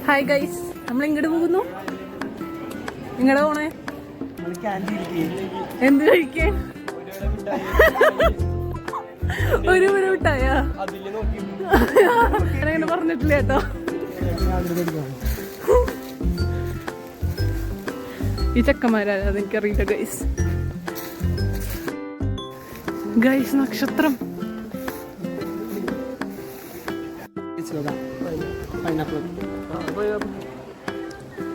Hi guys, നമ്മൾ ഇങ്ങോട്ട് പോകുന്നു. നിങ്ങളുടെ പോണേ എന്ത് കഴിക്കാൻ? ഒരു ഇവിടെ വിട്ടായാ അങ്ങനെ പറഞ്ഞിട്ടില്ല കേട്ടോ. ഈ ചെക്കന്മാരാ അതെനിക്കറിയില്ല ഗൈസ്. ഗൈസ് നക്ഷത്രം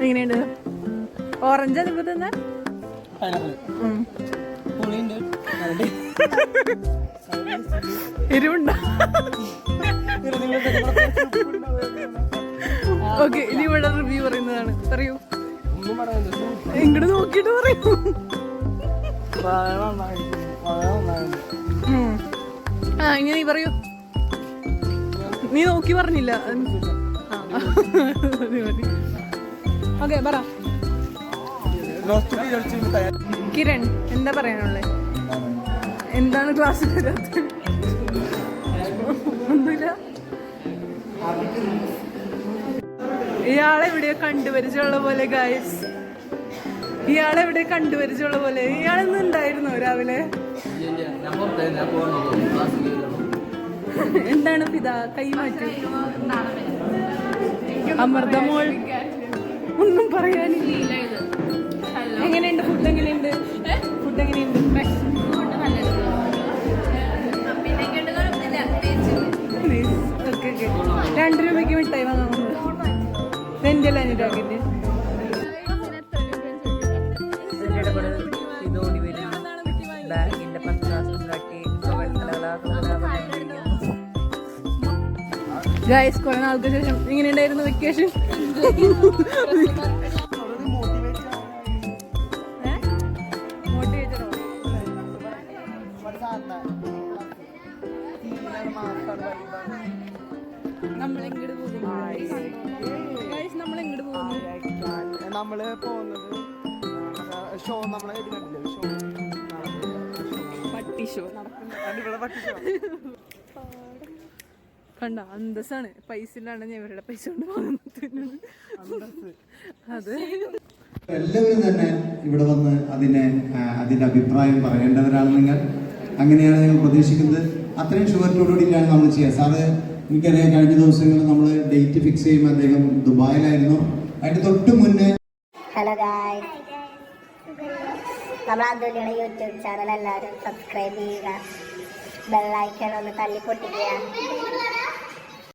എങ്ങനെയുണ്ട്? ഓറഞ്ച് അതിപ്പോ തന്നെ എരിവുണ്ടോ? ഓക്കെ, ഇനി ഇവിടെ റിവ്യൂ പറയുന്നതാണ്. പറയൂ, ഇങ്ങോട്ട് നോക്കിട്ട് പറയൂ. ആ ഇങ്ങനെ നീ പറയൂ. നീ നോക്കി പറഞ്ഞില്ല. ഓക്കെ പറ. കിരൺ എന്താ പറയാനുള്ളത്? എന്താണ് ക്ലാസ്സിൽ ഒന്നുമില്ല. ഇയാളെവിടെയോ കണ്ടുപരിച്ചുള്ള പോലെ ഗൈസ്, ഇയാളെവിടെ കണ്ടുപരിച്ചുള്ള പോലെ. ഇയാളൊന്നും ഉണ്ടായിരുന്നോ രാവിലെ? എന്താണ് പിതാ കൈ മാറ്റി? അമൃതമോൾ ഒന്നും പറയാനില്ല. എങ്ങനെയുണ്ട് ഫുഡ്? എങ്ങനെയുണ്ട് ഫുഡ്? എങ്ങനെയുണ്ട്? 2 രൂപയ്ക്ക് മിഠായി വാങ്ങാൻ റെന്റല്ല പാക്കറ്റ്. ഗൈസ്, കുറെ നാൾക്ക് ശേഷം എങ്ങനെയുണ്ടായിരുന്നു വെക്കേഷൻ? നമ്മളെങ്ങോട്ട് പോകുന്നു? നമ്മള് പോകുന്നത് ഷോ, നമ്മളെ പട്ടി ഷോ കണ്ട അന്തസ്സാണ്. പൈസ ഇല്ലാണ്ട് ഞാൻ ഇവരുടെ പൈസ കൊണ്ട് വാങ്ങുന്നത്. അതെ, എല്ലാവരും തന്നെ ഇവിടെ വന്ന് അതിന്റെ അഭിപ്രായം പറയേണ്ടവരാണ് നിങ്ങൾ. അങ്ങനെയാണ് നിങ്ങൾ പ്രതീക്ഷിക്കുന്നത്. അത്രയും ഷുവർട്ടോടുകൂടിയിട്ടാണ് നമ്മൾ ചെയ്യുക. സാറ് എനിക്കറിയാം, കഴിഞ്ഞ ദിവസങ്ങളിൽ നമ്മൾ ഡേറ്റ് ഫിക്സ് ചെയ്യുമ്പോൾ അദ്ദേഹം ദുബായിലായിരുന്നു. അതിന്റെ തൊട്ട് മുന്നേ ഹലോ ഗായ്സ്, നമ്മൾ അതുല്യയുടെ യൂട്യൂബ് ചാനൽ എല്ലാവരും സബ്സ്ക്രൈബ് ചെയ്യുക, ബെല്ലൈക്കൺ ഒന്ന് തല്ലി പൊട്ടിക്കുക.